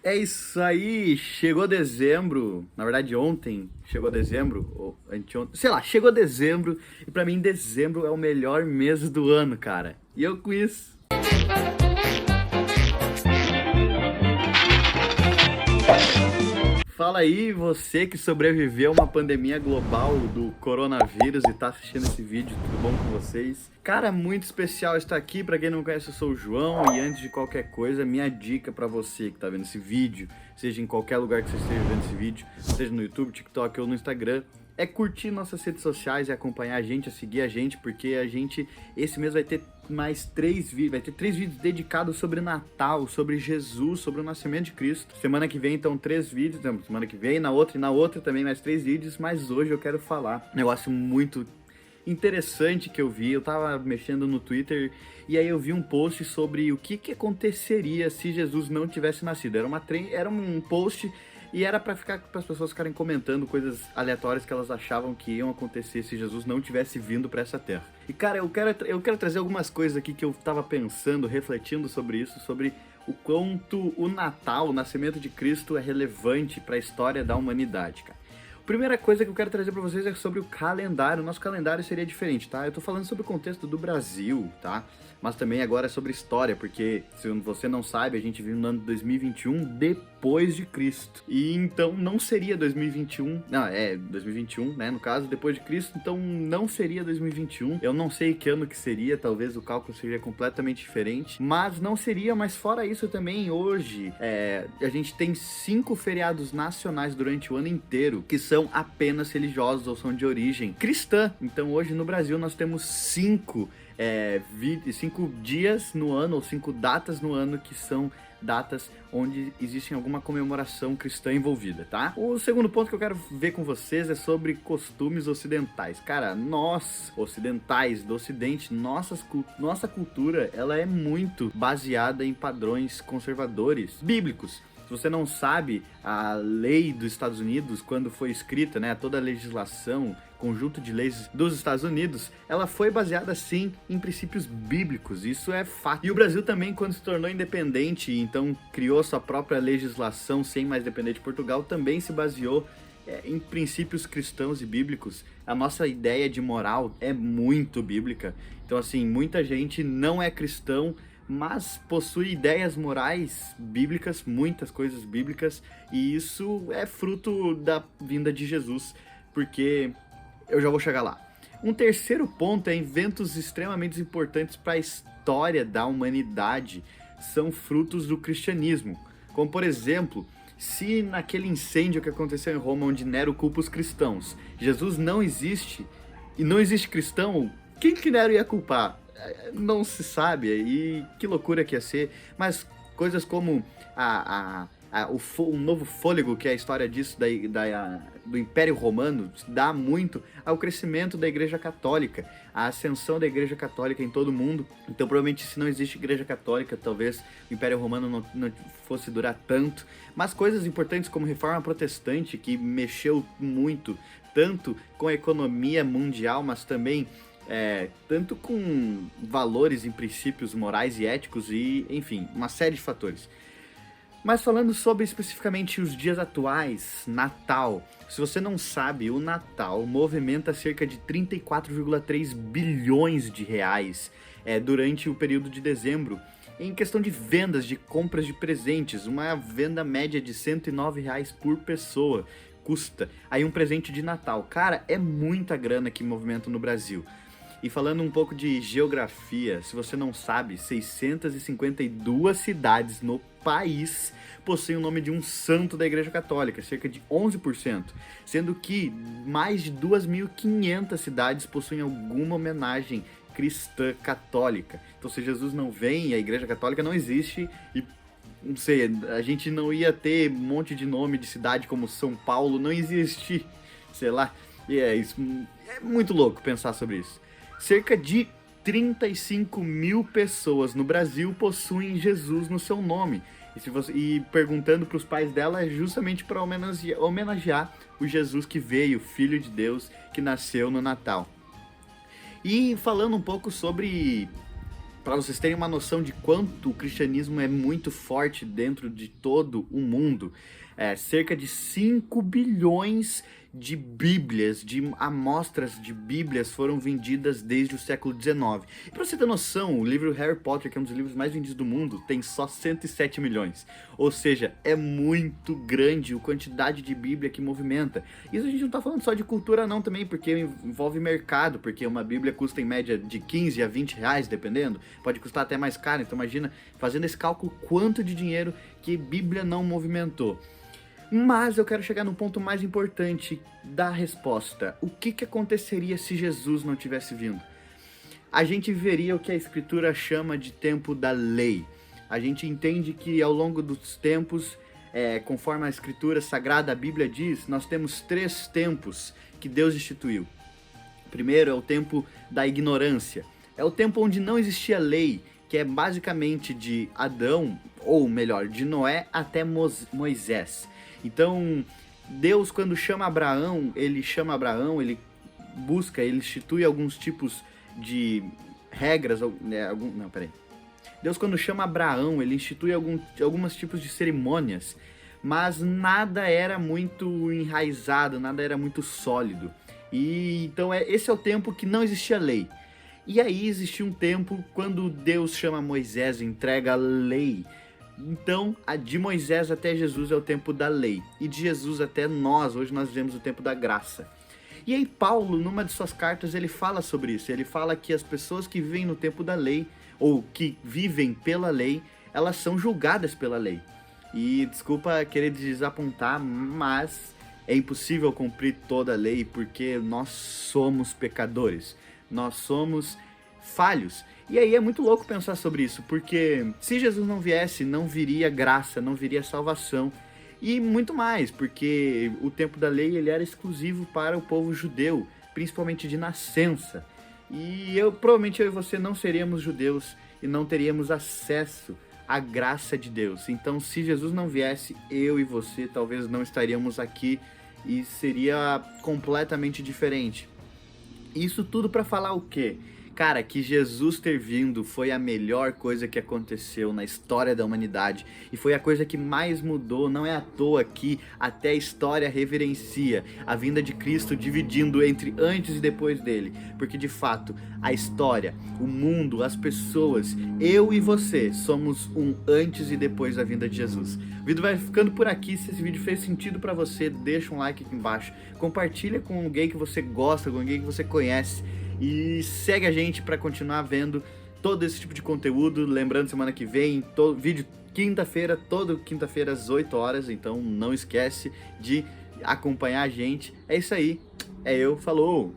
É isso aí, chegou dezembro, na verdade ontem chegou dezembro, ou anteontem, sei lá, chegou dezembro e pra mim dezembro é o melhor mês do ano, cara. E eu com isso. Fala aí, você que sobreviveu a uma pandemia global do coronavírus e tá assistindo esse vídeo, tudo bom com vocês? Cara, muito especial estar aqui, pra quem não me conhece eu sou o João e antes de qualquer coisa, minha dica pra você que tá vendo esse vídeo, seja em qualquer lugar que você esteja vendo esse vídeo, seja no YouTube, TikTok ou no Instagram, é curtir nossas redes sociais e acompanhar a gente, seguir a gente, porque esse mês vai ter mais 3 vídeos, vai ter 3 vídeos dedicados sobre Natal, sobre Jesus, sobre o nascimento de Cristo. Semana que vem, então, 3 vídeos, semana que vem, na outra e na outra também mais 3 vídeos, mas hoje eu quero falar um negócio muito interessante que eu vi. Eu tava mexendo no Twitter e aí eu vi um post sobre o que aconteceria se Jesus não tivesse nascido. Era um post e era para as pessoas ficarem comentando coisas aleatórias que elas achavam que iam acontecer se Jesus não tivesse vindo para essa terra. E cara, eu quero trazer algumas coisas aqui que eu tava pensando, refletindo sobre isso, sobre o quanto o Natal, o nascimento de Cristo é relevante para a história da humanidade, cara. Primeira coisa que eu quero trazer para vocês é sobre o calendário. O nosso calendário seria diferente, tá? Eu tô falando sobre o contexto do Brasil, tá? Mas também agora é sobre história, porque se você não sabe, a gente vive no ano de 2021 depois de Cristo. E então não seria 2021, não, é 2021, né, no caso, depois de Cristo, então não seria 2021. Eu não sei que ano que seria, talvez o cálculo seja completamente diferente, mas não seria, mas fora isso também, hoje, a gente tem 5 feriados nacionais durante o ano inteiro, que são apenas religiosos ou são de origem cristã. Então hoje no Brasil nós temos 5 dias no ano, ou 5 datas no ano, que são datas onde existe alguma comemoração cristã envolvida, tá? O segundo ponto que eu quero ver com vocês é sobre costumes ocidentais. Cara, nós, ocidentais do ocidente, nossa cultura, ela é muito baseada em padrões conservadores bíblicos. Se você não sabe, a lei dos Estados Unidos, quando foi escrita, né, toda a legislação, conjunto de leis dos Estados Unidos, ela foi baseada, sim, em princípios bíblicos, isso é fato. E o Brasil também, quando se tornou independente, então criou sua própria legislação sem mais depender de Portugal, também se baseou em princípios cristãos e bíblicos. A nossa ideia de moral é muito bíblica, então assim, muita gente não é cristão, mas possui ideias morais bíblicas, muitas coisas bíblicas, e isso é fruto da vinda de Jesus, porque eu já vou chegar lá. Um terceiro ponto é eventos extremamente importantes para a história da humanidade, são frutos do cristianismo, como por exemplo, se naquele incêndio que aconteceu em Roma, onde Nero culpa os cristãos, Jesus não existe, e não existe cristão, quem que Nero ia culpar? Não se sabe, e que loucura que ia ser, mas coisas como o novo fôlego, que é a história disso do Império Romano, dá muito ao crescimento da Igreja Católica, a ascensão da Igreja Católica em todo o mundo. Então provavelmente, se não existe Igreja Católica, talvez o Império Romano não fosse durar tanto, mas coisas importantes como a Reforma Protestante, que mexeu muito, tanto com a economia mundial, mas também tanto com valores e princípios morais e éticos e, enfim, uma série de fatores. Mas falando sobre especificamente os dias atuais, Natal. Se você não sabe, o Natal movimenta cerca de 34,3 bilhões de reais durante o período de dezembro. Em questão de vendas, de compras de presentes, uma venda média de R$109 por pessoa custa aí um presente de Natal. Cara, é muita grana que movimenta no Brasil. E falando um pouco de geografia, se você não sabe, 652 cidades no país possuem o nome de um santo da Igreja Católica, cerca de 11%, sendo que mais de 2.500 cidades possuem alguma homenagem cristã católica. Então, se Jesus não vem, a Igreja Católica não existe e, não sei, a gente não ia ter um monte de nome de cidade como São Paulo, não existe, sei lá, e isso é muito louco pensar sobre isso. Cerca de 35 mil pessoas no Brasil possuem Jesus no seu nome. E perguntando para os pais dela é justamente para homenagear o Jesus que veio, Filho de Deus, que nasceu no Natal. E falando um pouco sobre Para vocês terem uma noção de quanto o cristianismo é muito forte dentro de todo o mundo, cerca de 5 bilhões de bíblias, de amostras de bíblias foram vendidas desde o século XIX. E para você ter noção, o livro Harry Potter, que é um dos livros mais vendidos do mundo, tem só 107 milhões. Ou seja, é muito grande a quantidade de bíblia que movimenta. Isso a gente não está falando só de cultura não também, porque envolve mercado, porque uma bíblia custa em média de 15 a 20 reais, dependendo. Pode custar até mais caro, então imagina, fazendo esse cálculo, quanto de dinheiro que bíblia não movimentou. Mas eu quero chegar no ponto mais importante da resposta. O que aconteceria se Jesus não tivesse vindo? A gente veria o que a Escritura chama de tempo da lei. A gente entende que ao longo dos tempos, conforme a Escritura Sagrada, a Bíblia diz, nós temos 3 tempos que Deus instituiu. Primeiro é o tempo da ignorância. É o tempo onde não existia lei, que é basicamente de Adão, ou melhor, de Noé até Moisés. Então, Deus, quando chama Abraão, ele institui alguns tipos de regras, Deus, quando chama Abraão, ele institui alguns tipos de cerimônias, mas nada era muito enraizado, nada era muito sólido. E então esse é o tempo que não existia lei. E aí existiu um tempo quando Deus chama Moisés, entrega a lei. Então, de Moisés até Jesus é o tempo da lei. E de Jesus até nós, hoje nós vivemos o tempo da graça. E aí Paulo, numa de suas cartas, ele fala sobre isso. Ele fala que as pessoas que vivem no tempo da lei, ou que vivem pela lei, elas são julgadas pela lei. E desculpa querer desapontar, mas é impossível cumprir toda a lei porque nós somos pecadores. Nós somos falhos. E aí é muito louco pensar sobre isso, porque se Jesus não viesse, não viria graça, não viria salvação. E muito mais, porque o tempo da lei ele era exclusivo para o povo judeu, principalmente de nascença. E provavelmente eu e você não seríamos judeus e não teríamos acesso à graça de Deus. Então, se Jesus não viesse, eu e você talvez não estaríamos aqui e seria completamente diferente. Isso tudo para falar o quê? Cara, que Jesus ter vindo foi a melhor coisa que aconteceu na história da humanidade e foi a coisa que mais mudou. Não é à toa que até a história reverencia a vinda de Cristo dividindo entre antes e depois dele, porque de fato a história, o mundo, as pessoas, eu e você somos um antes e depois da vinda de Jesus. O vídeo vai ficando por aqui. Se esse vídeo fez sentido pra você, deixa um like aqui embaixo, compartilha com alguém que você gosta, com alguém que você conhece. E segue a gente para continuar vendo todo esse tipo de conteúdo. Lembrando, semana que vem, vídeo quinta-feira, toda quinta-feira às 8 horas. Então não esquece de acompanhar a gente. É isso aí. Falou!